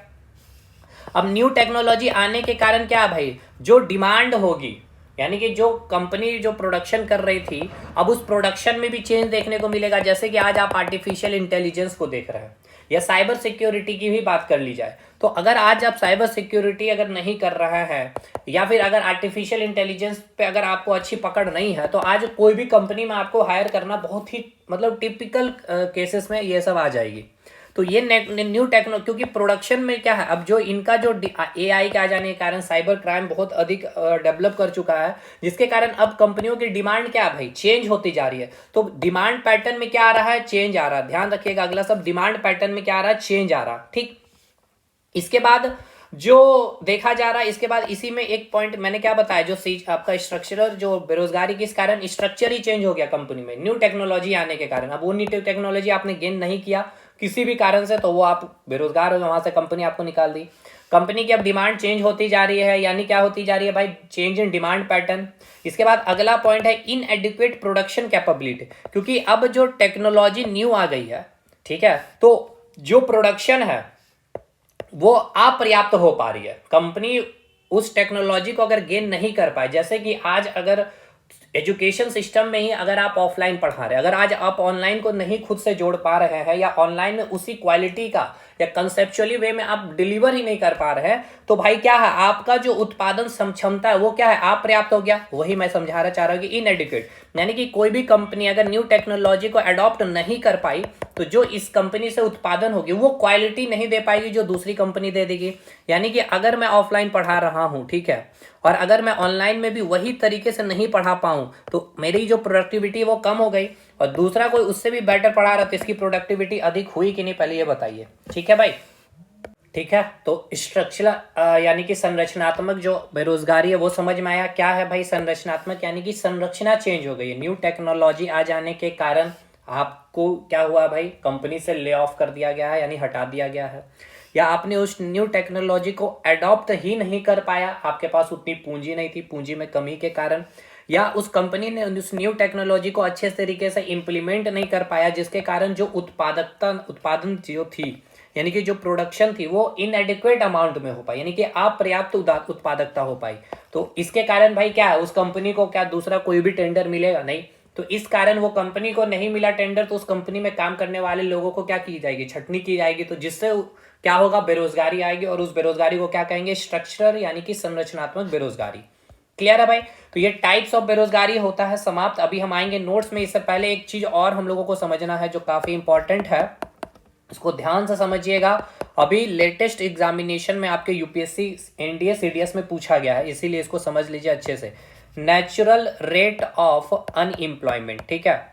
अब न्यू टेक्नोलॉजी आने के कारण क्या भाई, जो डिमांड होगी, यानी कि जो कंपनी जो प्रोडक्शन कर रही थी, अब उस प्रोडक्शन में भी चेंज देखने को मिलेगा। जैसे कि आज आप आर्टिफिशियल इंटेलिजेंस को देख रहे हैं, या साइबर सिक्योरिटी की भी बात कर ली जाए, तो अगर आज आप साइबर सिक्योरिटी अगर नहीं कर रहे हैं, या फिर अगर आर्टिफिशियल इंटेलिजेंस पे अगर आपको अच्छी पकड़ नहीं है, तो आज कोई भी कंपनी में आपको हायर करना बहुत ही मतलब टिपिकल केसेस में ये सब आ जाएगी। तो ये न्यू टेक्नोलॉजी, क्योंकि प्रोडक्शन में क्या है, अब जो इनका जो एआई के आ जाने के कारण साइबर क्राइम बहुत अधिक डेवलप कर चुका है, जिसके कारण अब कंपनियों की डिमांड क्या है भाई, चेंज होती जा रही है। तो डिमांड पैटर्न में क्या आ रहा है, चेंज आ रहा है। ध्यान रखिएगा, अगला सब डिमांड पैटर्न में क्या आ रहा है, चेंज आ रहा है। ठीक, इसके बाद जो देखा जा रहा है, इसके बाद इसी में एक पॉइंट मैंने क्या बताया, जो आपका स्ट्रक्चरल जो बेरोजगारी किस कारण, स्ट्रक्चर ही चेंज हो गया कंपनी में न्यू टेक्नोलॉजी आने के कारण। अब वो न्यू टेक्नोलॉजी आपने गेन नहीं किया किसी भी कारण से, तो वो आप बेरोजगार हो, वहां से कंपनी आपको निकाल दी। कंपनी की अब डिमांड चेंज होती जा रही है, यानी क्या होती जा रही है भाई, चेंज इन डिमांड पैटर्न। इसके बाद अगला पॉइंट है इनएडिक्वेट प्रोडक्शन कैपेबिलिटी, क्योंकि अब जो टेक्नोलॉजी न्यू आ गई है, ठीक है, तो जो प्रोडक्शन है वो अपर्याप्त हो पा रही है। कंपनी उस टेक्नोलॉजी को अगर गेन नहीं कर पाए, जैसे कि आज अगर एजुकेशन सिस्टम में ही अगर आप ऑफलाइन पढ़ा रहे हैं, अगर आज आप ऑनलाइन को नहीं खुद से जोड़ पा रहे हैं, या ऑनलाइन में उसी क्वालिटी का या कंसेप्चुअली वे में आप डिलीवर ही नहीं कर पा रहे हैं, तो भाई क्या है, आपका जो उत्पादन क्षमता है वो क्या है, अपर्याप्त हो गया। वही मैं समझाना चाह रहा हूँ कि इनएडिक्वेट, यानी कि कोई भी कंपनी अगर न्यू टेक्नोलॉजी को अडॉप्ट नहीं कर पाई, तो जो इस कंपनी से उत्पादन होगी वो क्वालिटी नहीं दे पाएगी जो दूसरी कंपनी दे देगी। यानी कि अगर मैं ऑफलाइन पढ़ा रहा हूँ, ठीक है, और अगर मैं ऑनलाइन में भी वही तरीके से नहीं पढ़ा पाऊँ, तो मेरी जो प्रोडक्टिविटी वो कम हो गई, और दूसरा कोई उससे भी बेटर पढ़ा रहा तो इसकी प्रोडक्टिविटी अधिक हुई कि नहीं, पहले ये बताइए। ठीक है भाई, ठीक है, तो स्ट्रक्चरल यानी कि संरचनात्मक जो बेरोजगारी है वो समझ में आया। क्या है भाई संरचनात्मक, यानी कि संरचना चेंज हो गई है, न्यू टेक्नोलॉजी आ जाने के कारण आपको क्या हुआ भाई, कंपनी से ले ऑफ कर दिया गया है, यानी हटा दिया गया है, या आपने उस न्यू टेक्नोलॉजी को अडॉप्ट ही नहीं कर पाया, आपके पास उतनी पूंजी नहीं थी, पूंजी में कमी के कारण, या उस कंपनी ने उस न्यू टेक्नोलॉजी को अच्छे तरीके से इंप्लीमेंट नहीं कर पाया, जिसके कारण जो उत्पादन जो थी, यानी कि जो प्रोडक्शन थी वो इनएडिक्वेट अमाउंट में हो पाई, यानी कि अपर्याप्त उत्पादकता हो पाई। तो इसके कारण भाई क्या है, उस कंपनी को क्या दूसरा कोई भी टेंडर मिलेगा नहीं, तो इस कारण वो कंपनी को नहीं मिला टेंडर, तो उस कंपनी में काम करने वाले लोगों को क्या की जाएगी, छटनी की जाएगी, तो जिससे क्या होगा, बेरोजगारी आएगी, और उस बेरोजगारी को क्या कहेंगे, स्ट्रक्चरल यानी कि संरचनात्मक बेरोजगारी। क्लियर है भाई, तो ये टाइप्स ऑफ बेरोजगारी होता है समाप्त। अभी हम आएंगे नोट्स में, इससे पहले एक चीज और हम लोगों को समझना है जो काफी इंपॉर्टेंट है, इसको ध्यान से समझिएगा। अभी लेटेस्ट एग्जामिनेशन में आपके यूपीएससी एनडीए सीडीएस में पूछा गया है, इसीलिए इसको समझ लीजिए अच्छे से। नेचुरल रेट ऑफ अनएम्प्लॉयमेंट, ठीक है।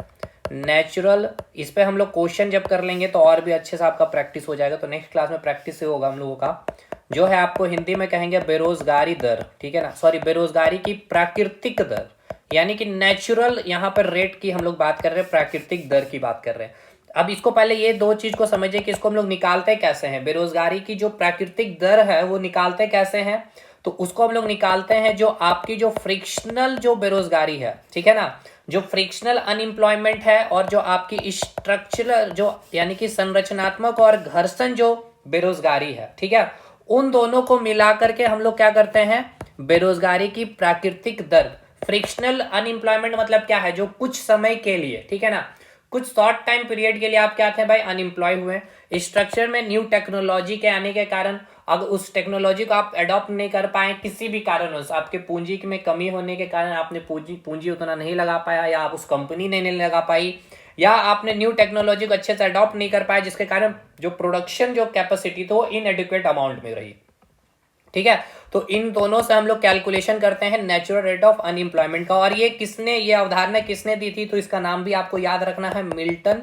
नेचुरल, इस पे हम लोग क्वेश्चन जब कर लेंगे तो और भी अच्छे से आपका प्रैक्टिस हो जाएगा। तो नेक्स्ट क्लास में प्रैक्टिस से होगा हम लोगों का, जो है आपको हिंदी में कहेंगे बेरोजगारी दर, ठीक है ना, सॉरी बेरोजगारी की प्राकृतिक दर, यानी कि नेचुरल, यहाँ पर रेट की हम लोग बात कर रहे हैं, प्राकृतिक दर की बात कर रहे हैं। अब इसको पहले ये दो चीज को समझिए कि इसको हम लोग निकालते कैसे हैं। बेरोजगारी की जो प्राकृतिक दर है वो निकालते कैसे हैं, तो उसको हम लोग निकालते हैं जो आपकी जो फ्रिक्शनल जो बेरोजगारी है, ठीक है ना, जो फ्रिक्शनल अनएम्प्लॉयमेंट है और जो आपकी स्ट्रक्चरल जो यानी कि संरचनात्मक और घर्षण जो बेरोजगारी है, ठीक है, उन दोनों को मिला करके हम लोग क्या करते हैं, बेरोजगारी की प्राकृतिक दर। फ्रिक्शनल अनएम्प्लॉयमेंट मतलब क्या है, जो कुछ समय के लिए, ठीक है ना, कुछ शॉर्ट टाइम पीरियड के लिए आप क्या थे भाई, अनएम्प्लॉय हुए। स्ट्रक्चर में न्यू टेक्नोलॉजी के आने के कारण अगर उस टेक्नोलॉजी को आप अडॉप्ट नहीं कर पाए किसी भी कारणवश, आपके पूंजी में कमी होने के कारण आपने पूंजी उतना नहीं लगा पाया, या आप उस कंपनी ने नहीं लगा पाई, या आपने न्यू टेक्नोलॉजी को अच्छे से अडॉप्ट नहीं कर पाया, जिसके कारण जो प्रोडक्शन जो कैपेसिटी थी वो इनएडिक्वेट अमाउंट में रही, ठीक है। तो इन दोनों से हम लोग कैलकुलेशन करते हैं नेचुरल रेट ऑफ अनएम्प्लॉयमेंट का। और ये अवधारणा किसने दी थी, तो इसका नाम भी आपको याद रखना है, मिल्टन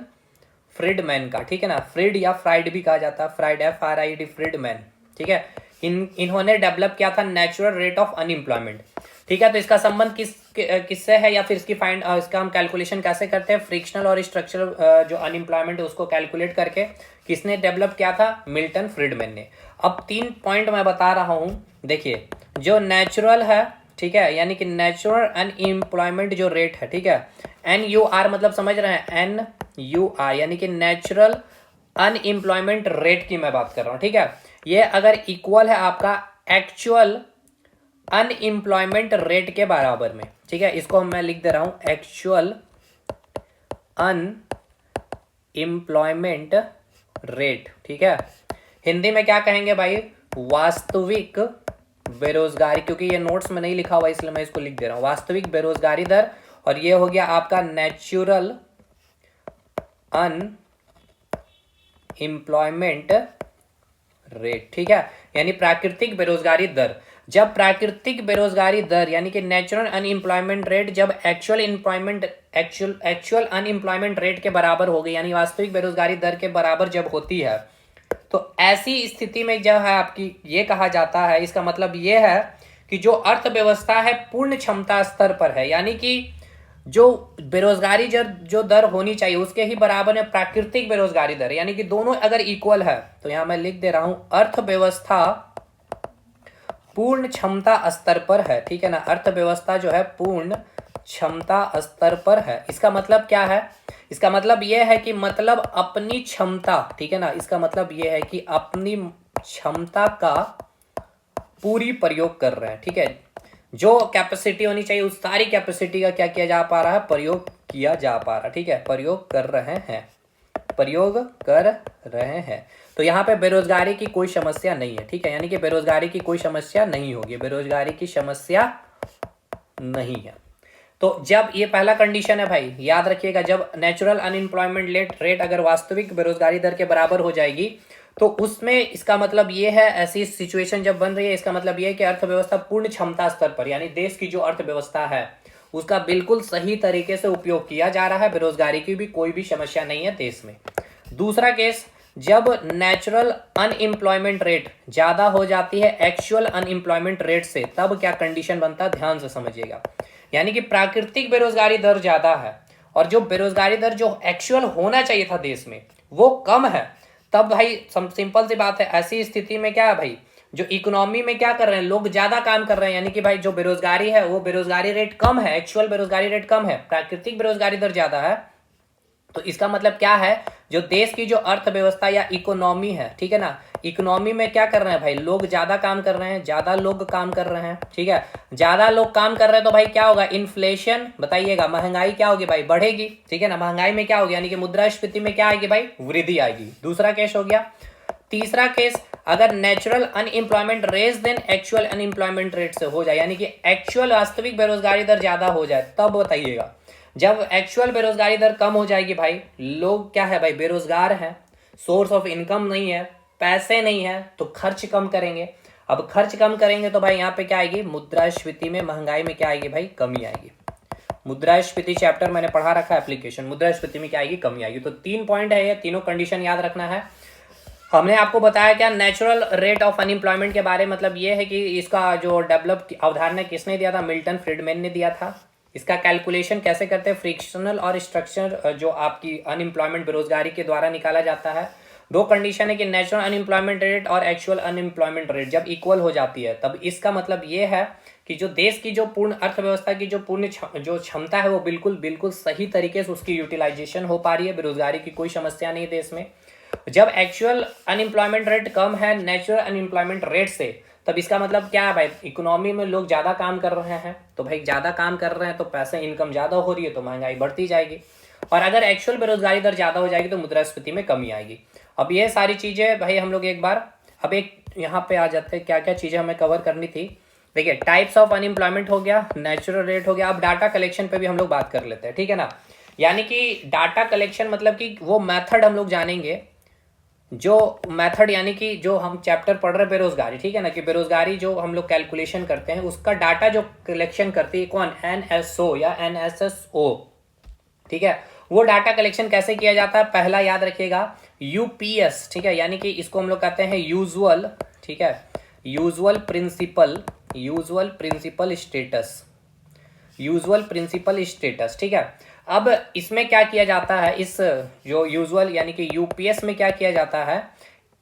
फ्रीडमैन का, ठीक है ना, फ्रीड या फ्राइड भी कहा जाता है, फ्राइड FRID, फ्रीडमैन, ठीक है। इन्होंने डेवलप किया था नेचुरल रेट ऑफ अनएम्प्लॉयमेंट, ठीक है। तो इसका संबंध किससे है, या फिर इसका हम कैलकुलेशन कैसे करते हैं, फ्रिक्शनल और स्ट्रक्चरल जो अनएम्प्लॉयमेंट है उसको कैलकुलेट करके किसने डेवलप किया था, मिल्टन फ्रीडमैन ने। अब 3 पॉइंट मैं बता रहा हूं, देखिए, जो नेचुरल है, ठीक है, यानी कि नेचुरल अनएम्प्लॉयमेंट जो रेट है, ठीक है, NUR मतलब समझ रहे हैं, NUR यानी कि नेचुरल अनएम्प्लॉयमेंट रेट की मैं बात कर रहा हूं, ठीक है। ये अगर इक्वल है आपका एक्चुअल अनएम्प्लॉयमेंट रेट के बराबर में, ठीक है, इसको मैं लिख दे रहा हूं, एक्चुअल अनएम्प्लॉयमेंट रेट, ठीक है। हिंदी में क्या कहेंगे भाई, वास्तविक बेरोजगारी, क्योंकि ये नोट्स में नहीं लिखा हुआ इसलिए मैं इसको लिख दे रहा हूं, वास्तविक बेरोजगारी दर। और ये हो गया आपका नेचुरल अनएम्प्लॉयमेंट रेट, ठीक है, यानी प्राकृतिक बेरोजगारी दर। जब प्राकृतिक बेरोजगारी दर यानी कि नेचुरल अनएम्प्लॉयमेंट रेट जब एक्चुअल अनएम्प्लॉयमेंट रेट के बराबर हो गई, यानी वास्तविक बेरोजगारी दर के बराबर जब होती है, तो ऐसी स्थिति में जो है आपकी ये कहा जाता है, इसका मतलब ये है कि जो अर्थव्यवस्था है पूर्ण क्षमता स्तर पर है, यानी कि जो बेरोजगारी जो दर होनी चाहिए उसके ही बराबर में प्राकृतिक बेरोजगारी दर, यानी कि दोनों अगर इक्वल है, तो यहां मैं लिख दे रहा हूं, अर्थव्यवस्था पूर्ण क्षमता स्तर पर है, ठीक है ना, अर्थव्यवस्था जो है पूर्ण क्षमता स्तर पर है। इसका मतलब क्या है, इसका मतलब यह है कि मतलब अपनी क्षमता, ठीक है ना, इसका मतलब यह है कि अपनी क्षमता का पूरी प्रयोग कर रहे हैं, ठीक है, जो कैपेसिटी होनी चाहिए उस सारी कैपेसिटी का क्या किया जा पा रहा है, प्रयोग किया जा पा रहा है, ठीक है, प्रयोग कर रहे हैं। तो यहाँ पे बेरोजगारी की कोई समस्या नहीं है, ठीक है, यानी कि बेरोजगारी की कोई समस्या नहीं होगी, बेरोजगारी की समस्या नहीं है। तो जब ये पहला कंडीशन है भाई, याद रखिएगा, जब नेचुरल अनएम्प्लॉयमेंट रेट अगर वास्तविक बेरोजगारी दर के बराबर हो जाएगी, तो उसमें इसका मतलब ये है, ऐसी सिचुएशन जब बन रही है, इसका मतलब ये है कि अर्थव्यवस्था पूर्ण क्षमता स्तर पर, यानी देश की जो अर्थव्यवस्था है उसका बिल्कुल सही तरीके से उपयोग किया जा रहा है, बेरोजगारी की भी कोई भी समस्या नहीं है देश में। दूसरा केस, जब नेचुरल अनएम्प्लॉयमेंट रेट ज्यादा हो जाती है एक्चुअल अनएम्प्लॉयमेंट रेट से, तब क्या कंडीशन बनता है, ध्यान से समझिएगा, यानी कि प्राकृतिक बेरोजगारी दर ज्यादा है और जो बेरोजगारी दर जो एक्चुअल होना चाहिए था देश में वो कम है, तब भाई सिंपल सी बात है, ऐसी स्थिति में क्या है भाई, जो इकोनॉमी में क्या कर रहे हैं, लोग ज्यादा काम कर रहे हैं, यानी कि भाई जो बेरोजगारी है वो बेरोजगारी रेट कम है, एक्चुअल बेरोजगारी रेट कम है, प्राकृतिक बेरोजगारी दर ज्यादा है। तो इसका मतलब क्या है, जो देश की जो अर्थव्यवस्था या इकोनॉमी है, ठीक है ना, इकोनॉमी में क्या कर रहे हैं भाई, लोग ज्यादा काम कर रहे हैं, ज्यादा लोग काम कर रहे हैं, ठीक है, ज्यादा लोग काम कर रहे हैं, तो भाई क्या होगा, इन्फ्लेशन, बताइएगा, महंगाई क्या होगी भाई, बढ़ेगी, ठीक है ना, महंगाई में क्या होगी, यानी कि मुद्रास्फीति में क्या आएगी भाई, वृद्धि आएगी। दूसरा केस हो गया। तीसरा केस, अगर natural unemployment rate than actual unemployment rate से हो जाए, यानी कि एक्चुअल वास्तविक बेरोजगारी दर ज्यादा हो जाए, तब बताइएगा, जब एक्चुअल बेरोजगारी दर कम हो जाएगी भाई, लोग क्या है भाई, बेरोजगार हैं, सोर्स ऑफ इनकम नहीं है, पैसे नहीं है, तो खर्च कम करेंगे। अब खर्च कम करेंगे तो भाई यहाँ पे क्या आएगी, मुद्रास्फीति में, महंगाई में क्या आएगी भाई, कमी आएगी। मुद्रास्फीति चैप्टर मैंने पढ़ा रखा है एप्लीकेशन, मुद्रास्फीति में क्या आएगी, कमी आएगी। तो 3 पॉइंट है, ये तीनों कंडीशन याद रखना है। हमने आपको बताया क्या नेचुरल रेट ऑफ अनएम्प्लॉयमेंट के बारे में, मतलब ये है कि इसका जो डेवलप अवधारणा किसने दिया था, मिल्टन फ्रीडमैन ने दिया था। इसका कैलकुलेशन कैसे करते हैं, फ्रिक्शनल और स्ट्रक्चर जो आपकी अनएम्प्लॉयमेंट बेरोजगारी के द्वारा निकाला जाता है। 2 कंडीशन है कि नेचुरल अनएम्प्लॉयमेंट रेट और एक्चुअल अनएम्प्लॉयमेंट रेट जब इक्वल हो जाती है, तब इसका मतलब ये है कि जो देश की जो पूर्ण अर्थव्यवस्था की जो पूर्ण जो क्षमता है वो बिल्कुल सही तरीके से उसकी यूटिलाइजेशन हो पा रही है, बेरोजगारी की कोई समस्या नहीं देश में। जब एक्चुअल अनएम्प्लॉयमेंट रेट कम है नेचुरल अनएम्प्लॉयमेंट रेट से, तब इसका मतलब क्या है भाई, इकोनॉमी में लोग ज़्यादा काम कर रहे हैं, तो भाई ज़्यादा काम कर रहे हैं तो पैसे इनकम ज़्यादा हो रही है तो महंगाई बढ़ती जाएगी। और अगर एक्चुअल बेरोजगारी दर ज़्यादा हो जाएगी तो मुद्रास्फीति में कमी आएगी। अब ये सारी चीज़ें भाई हम लोग एक बार अब एक यहाँ पे आ जाते हैं, क्या क्या चीज़ें हमें कवर करनी थी। देखिए टाइप्स ऑफ अनएम्प्लॉयमेंट हो गया, नेचुरल रेट हो गया। अब डाटा कलेक्शन पे भी हम लोग बात कर लेते हैं, ठीक है ना। यानी कि डाटा कलेक्शन मतलब कि वो मेथड हम लोग जानेंगे, जो मेथड यानी कि जो हम चैप्टर पढ़ रहे हैं बेरोजगारी, ठीक है ना, कि बेरोजगारी जो हम लोग कैलकुलेशन करते हैं उसका डाटा जो कलेक्शन करती है कौन, एनएसओ या एनएसएसओ, ठीक है। वो डाटा कलेक्शन कैसे किया जाता है, पहला याद रखिएगा यूपीएस, ठीक है, यानी कि इसको हम लोग कहते हैं यूजुअल, ठीक है, usual principal status, usual principal status, ठीक है। अब इसमें क्या किया जाता है, इस जो यूजुअल यानी कि यूपीएस में क्या किया जाता है,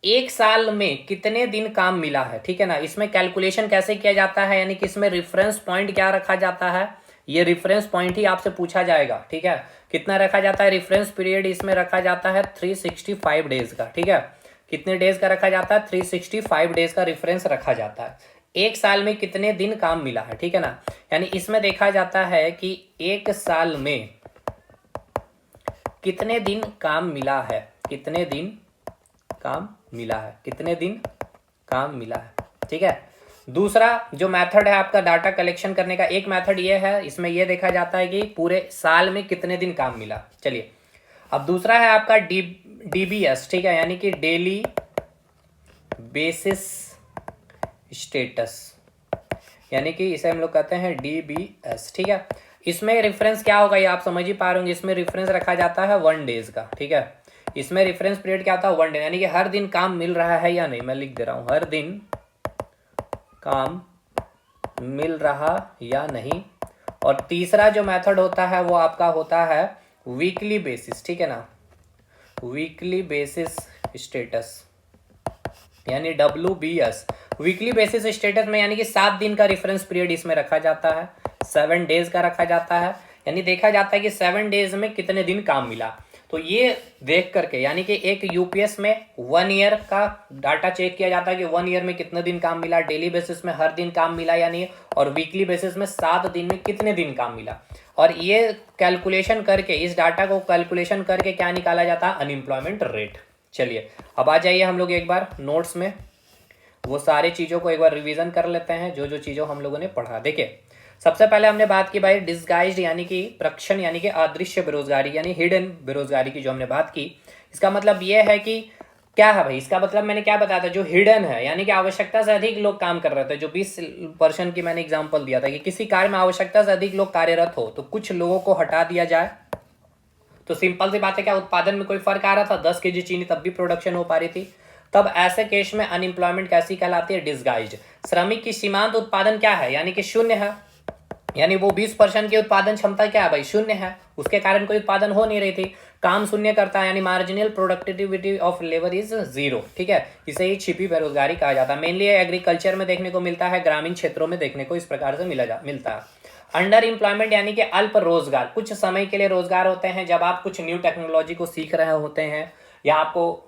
एक साल में कितने दिन काम मिला है, ठीक है ना। इसमें कैलकुलेशन कैसे किया जाता है, यानी कि इसमें रेफरेंस पॉइंट क्या रखा जाता है, ये रेफरेंस पॉइंट ही आपसे पूछा जाएगा, ठीक है। कितना रखा जाता है, रेफरेंस पीरियड इसमें रखा जाता है 365 डेज का, ठीक है। कितने डेज का रखा जाता है, 365 डेज का रेफरेंस रखा जाता है। एक साल में कितने दिन काम मिला है, ठीक है ना। यानी इसमें देखा जाता है कि एक साल में कितने दिन काम मिला है, कितने दिन काम मिला है, कितने दिन काम मिला है, ठीक है। दूसरा जो मेथड है आपका डाटा कलेक्शन करने का, एक मेथड ये है, इसमें ये देखा जाता है कि पूरे साल में कितने दिन काम मिला। चलिए अब दूसरा है आपका डीबीएस, ठीक है, यानी कि डेली बेसिस स्टेटस, यानी कि इसे हम लोग कहते हैं डीबीएस, ठीक है। इसमें रेफरेंस क्या होगा ये आप समझ ही पा रहे होंगे, इसमें रेफरेंस रखा जाता है 1 डेज का, ठीक है। इसमें रेफरेंस पीरियड क्या होता है, 1 डे, यानी कि हर दिन काम मिल रहा है या नहीं, मैं लिख दे रहा हूं, हर दिन काम मिल रहा या नहीं। और तीसरा जो मेथड होता है वो आपका होता है वीकली बेसिस, ठीक है ना, वीकली बेसिस स्टेटस, यानी WBS, वीकली बेसिस स्टेटस में, यानी कि 7 दिन का रेफरेंस पीरियड इसमें रखा जाता है, 7 डेज का रखा जाता है, यानी देखा जाता है कि 7 डेज में कितने दिन काम मिला। तो ये देख करके यानी कि एक यूपीएस में 1 ईयर का डाटा चेक किया जाता है कि 1 ईयर में कितने दिन काम मिला, डेली बेसिस में हर दिन काम मिला या नहीं, और वीकली बेसिस में 7 दिन में कितने दिन काम मिला। और ये कैलकुलेशन करके, इस डाटा को कैलकुलेशन करके क्या निकाला जाता है, अनएम्प्लॉयमेंट रेट। चलिए अब आ जाइए हम लोग एक बार नोट्स में, वो सारी चीज़ों को एक बार रिवीजन कर लेते हैं जो जो चीज़ों हम लोगों ने पढ़ा। देखिए सबसे पहले हमने बात की भाई डिस्गाइज्ड यानी कि प्रक्षण यानी कि अदृश्य बेरोजगारी यानी हिडन बेरोजगारी की जो हमने बात की। इसका मतलब ये है कि क्या है भाई, इसका मतलब मैंने क्या बताया था, जो हिडन है यानी कि आवश्यकता से अधिक लोग काम कर रहे थे, जो 20% की मैंने एग्जाम्पल दिया था कि किसी कार्य में आवश्यकता से अधिक लोग कार्यरत हो तो कुछ लोगों को हटा दिया जाए, तो सिंपल सी बात है क्या उत्पादन में कोई फर्क आ रहा था, 10 kg चीनी तब भी प्रोडक्शन हो पा रही थी, तब ऐसे केस में अनएम्प्लॉयमेंट कैसी कहलाती है, डिस्गाइज्ड। श्रमिक की सीमांत उत्पादन क्या है, यानी कि शून्य है, यानी वो 20% की उत्पादन क्षमता क्या है भाई, शून्य है, उसके कारण कोई उत्पादन हो नहीं रही थी, काम शून्य करता है, यानी marginal productivity of labour is 0, ठीक है। इसे ही छिपी बेरोजगारी कहा जाता है। मेनली एग्रीकल्चर में देखने को मिलता है, ग्रामीण क्षेत्रों में देखने को इस प्रकार से मिलता है। अंडर एम्प्लॉयमेंट यानी कि अल्प रोजगार, कुछ समय के लिए रोजगार होते हैं जब आप कुछ न्यू टेक्नोलॉजी को सीख रहे होते हैं, या आपको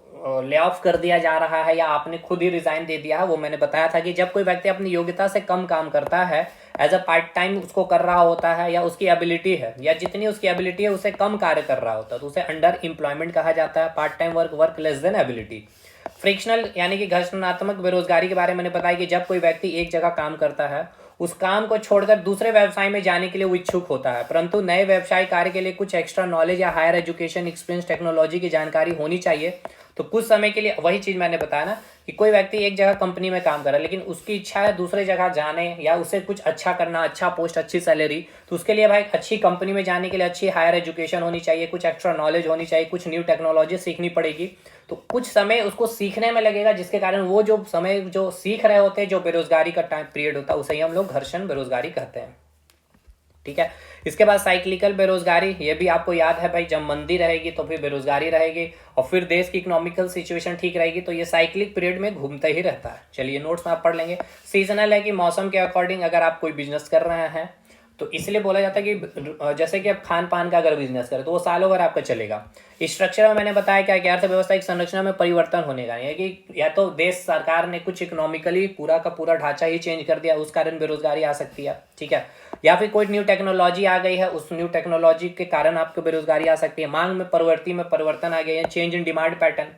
ले ऑफ कर दिया जा रहा है, या आपने खुद ही रिजाइन दे दिया है। वो मैंने बताया था कि जब कोई व्यक्ति अपनी योग्यता से कम काम करता है, एज अ पार्ट टाइम उसको कर रहा होता है, या उसकी एबिलिटी है या जितनी उसकी एबिलिटी है उससे कम कार्य कर रहा होता है, तो उसे अंडर एम्प्लॉयमेंट कहा जाता है। Part time work less than ability. Frictional यानी कि घर्षणात्मक बेरोजगारी के बारे में मैंने बताया कि जब कोई व्यक्ति एक जगह काम करता है, उस काम को छोड़कर दूसरे व्यवसाय में जाने के लिए वो इच्छुक होता है, परंतु नए व्यवसाय कार्य के लिए कुछ एक्स्ट्रा नॉलेज या हायर एजुकेशन एक्सपीरियंस टेक्नोलॉजी की जानकारी होनी चाहिए, तो कुछ समय के लिए वही चीज़ मैंने बताया ना कि कोई व्यक्ति एक जगह कंपनी में काम कर रहा है लेकिन उसकी इच्छा है दूसरे जगह जाने या उसे कुछ अच्छा करना, अच्छा पोस्ट, अच्छी सैलरी, तो उसके लिए भाई अच्छी कंपनी में जाने के लिए अच्छी हायर एजुकेशन होनी चाहिए, कुछ एक्स्ट्रा नॉलेज होनी चाहिए, कुछ न्यू टेक्नोलॉजी सीखनी पड़ेगी। तो कुछ समय उसको सीखने में लगेगा, जिसके कारण वो जो समय जो सीख रहे होते हैं, जो बेरोजगारी का टाइम पीरियड होता है, उसे ही हम लोग घर्षण बेरोजगारी कहते हैं। ठीक है। इसके बाद साइक्लिकल बेरोजगारी, ये भी आपको याद है भाई, जब मंदी रहेगी तो फिर बेरोजगारी रहेगी और फिर देश की इकोनॉमिकल सिचुएशन ठीक रहेगी, तो ये साइक्लिक पीरियड में घूमते ही रहता है। चलिए नोट्स में आप पढ़ लेंगे। सीजनल है कि मौसम के अकॉर्डिंग अगर आप कोई बिजनेस कर रहे हैं तो इसलिए बोला जाता है कि जैसे कि आप खान पान का अगर बिजनेस करें तो वो सालों भर आपका चलेगा। स्ट्रक्चर में मैंने बताया क्या कि अर्थव्यवस्था एक संरचना में परिवर्तन होने का है कि या तो देश सरकार ने कुछ इकोनॉमिकली पूरा का पूरा ढांचा ही चेंज कर दिया, उस कारण बेरोजगारी आ सकती है। ठीक है। या फिर कोई न्यू टेक्नोलॉजी आ गई है, उस न्यू टेक्नोलॉजी के कारण आपको बेरोजगारी आ सकती है। मांग में परिवर्तन आ गया है, चेंज इन डिमांड पैटर्न,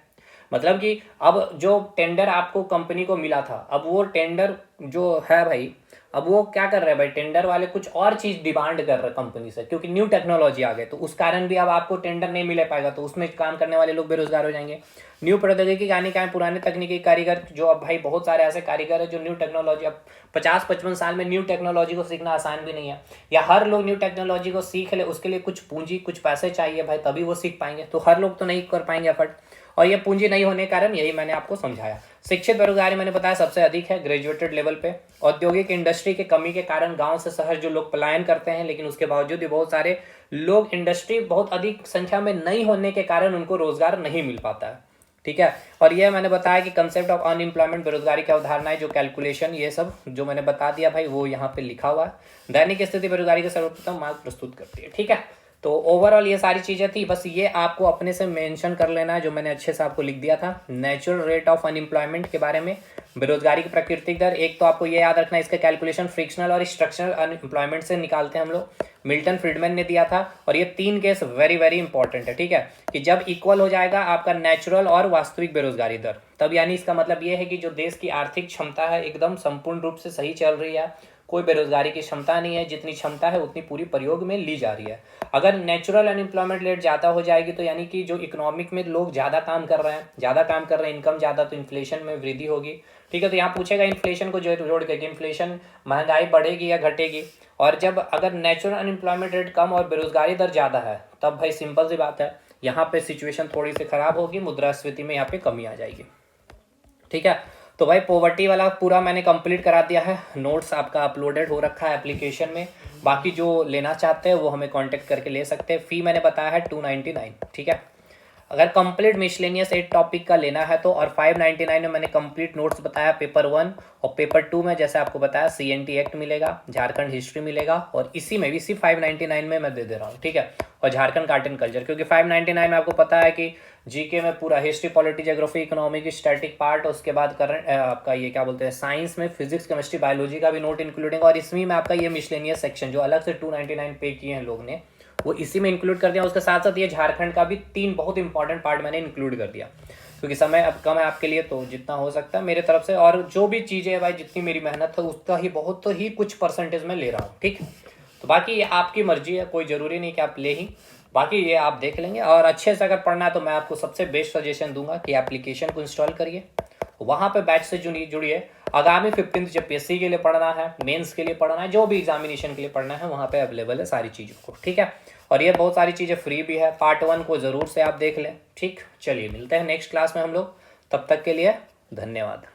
मतलब कि अब जो टेंडर आपको कंपनी को मिला था, अब वो टेंडर जो है भाई, अब वो क्या कर रहे हैं भाई, टेंडर वाले कुछ और चीज डिमांड कर रहे हैं कंपनी से, क्योंकि न्यू टेक्नोलॉजी आ गई, तो उस कारण भी अब आपको टेंडर नहीं मिले पाएगा, तो उसमें काम करने वाले लोग बेरोजगार हो जाएंगे। न्यू प्रौद्योगिकी आने का, पुराने तकनीकी कारीगर जो अब भाई बहुत सारे ऐसे कारीगर है जो न्यू टेक्नोलॉजी, अब 50-55 साल में न्यू टेक्नोलॉजी को सीखना आसान भी नहीं है, या हर लोग न्यू टेक्नोलॉजी को सीख ले, उसके लिए कुछ पूंजी कुछ पैसे चाहिए भाई, तभी वो सीख पाएंगे, तो हर लोग तो नहीं कर पाएंगे एफर्ट, और ये पूंजी नहीं होने के कारण यही मैंने आपको समझाया। शिक्षित बेरोजगारी मैंने बताया सबसे अधिक है ग्रेजुएटेड लेवल पे। औद्योगिक इंडस्ट्री के कमी के कारण गांव से शहर जो लोग पलायन करते हैं, लेकिन उसके बावजूद भी बहुत सारे लोग, इंडस्ट्री बहुत अधिक संख्या में नहीं होने के कारण उनको रोजगार नहीं मिल पाता है। ठीक है। और ये मैंने बताया कि कंसेप्ट ऑफ अनएम्प्लॉयमेंट, बेरोजगारी की अवधारणाएं, जो कैलकुलेशन, ये सब जो मैंने बता दिया भाई वो यहाँ पे लिखा हुआ है। दैनिक स्थिति बेरोजगारी के सर्वप्रथम मार्ग प्रस्तुत करती है। ठीक है। तो ओवरऑल ये सारी चीज़ें थी, बस ये आपको अपने से मेंशन कर लेना है जो मैंने अच्छे से आपको लिख दिया था। नेचुरल रेट ऑफ अनएम्प्लॉयमेंट के बारे में, बेरोजगारी की प्राकृतिक दर, एक तो आपको ये याद रखना है, इसका कैलकुलेशन फ्रिक्शनल और स्ट्रक्चरल अनएम्प्लॉयमेंट से निकालते हैं हम लोग, मिल्टन फ्रीडमैन ने दिया था। और ये 3 केस वेरी वेरी इंपॉर्टेंट है। ठीक है। कि जब इक्वल हो जाएगा आपका नेचुरल और वास्तविक बेरोजगारी दर, तब यानी इसका मतलब ये है कि जो देश की आर्थिक क्षमता है एकदम संपूर्ण रूप से सही चल रही है, कोई बेरोजगारी की क्षमता नहीं है, जितनी क्षमता है उतनी पूरी प्रयोग में ली जा रही है। अगर नेचुरल अनएम्प्लॉयमेंट रेट ज़्यादा हो जाएगी तो यानी कि जो इकोनॉमिक में लोग ज़्यादा काम कर रहे हैं, इनकम ज़्यादा, तो इन्फ्लेशन में वृद्धि होगी। ठीक है। तो यहाँ पूछेगा इन्फ्लेशन को जोड़ के कि इन्फ्लेशन, महंगाई बढ़ेगी या घटेगी। और जब अगर नेचुरल अनएम्प्लॉयमेंट रेट कम और बेरोजगारी दर ज़्यादा है, तब भाई सिंपल सी बात है, यहाँ पे सिचुएशन थोड़ी सी खराब होगी, मुद्रास्फीति में यहाँ पे कमी आ जाएगी। ठीक है। तो भाई पॉवर्टी वाला पूरा मैंने कंप्लीट करा दिया है, नोट्स आपका अपलोडेड हो रखा है एप्लीकेशन में। बाकी जो लेना चाहते हैं वो हमें कांटेक्ट करके ले सकते हैं। फ़ी मैंने बताया है 299। ठीक है। अगर कंप्लीट मिसलेनियस 8 टॉपिक का लेना है तो, और 599 में मैंने कंप्लीट नोट्स बताया पेपर 1, और पेपर 2 में जैसे आपको बताया CNT एक्ट मिलेगा, झारखंड हिस्ट्री मिलेगा, और इसी में भी इसी 599 में मैं दे दे रहा हूँ। ठीक है। और झारखंड आर्ट एंड कल्चर, क्योंकि 599 में आपको पता है कि जीके में पूरा history, polity, geography, economic, static part, उसके बाद करंट आपका ये क्या बोलते हैं साइंस में फिजिक्स, केमिस्ट्री, बायोलॉजी का भी नोट इंक्लूडिंग, और इसमें में आपका ये मिसलेनियस सेक्शन जो अलग से 299 पे किए हैं लोग ने, वो इसी में इंक्लूड कर दिया। उसके साथ साथ ये झारखंड का भी 3 बहुत इंपॉर्टेंट पार्ट मैंने इंक्लूड कर दिया, क्योंकि समय अब कम है आपके लिए, तो जितना हो सकता है मेरे तरफ से, और जो भी चीज़ें है भाई, जितनी मेरी मेहनत है उसका ही बहुत तो ही कुछ परसेंटेज में ले रहा हूँ। ठीक। तो बाकी ये आपकी मर्जी है, कोई ज़रूरी नहीं कि आप ले ही, बाकी ये आप देख लेंगे। और अच्छे से अगर पढ़ना है तो मैं आपको सबसे बेस्ट सजेशन दूंगा कि एप्लीकेशन को इंस्टॉल करिए, वहाँ पे बैच से जुड़िए। आगामी 15th जब PSC के लिए पढ़ना है, मेंस के लिए पढ़ना है, जो भी एग्जामिनेशन के लिए पढ़ना है, वहाँ पे अवेलेबल है सारी चीज़ों को। ठीक है। और ये बहुत सारी चीज़ें फ्री भी है, पार्ट 1 को ज़रूर से आप देख लें। ठीक। चलिए मिलते हैं नेक्स्ट क्लास में हम लोग, तब तक के लिए धन्यवाद।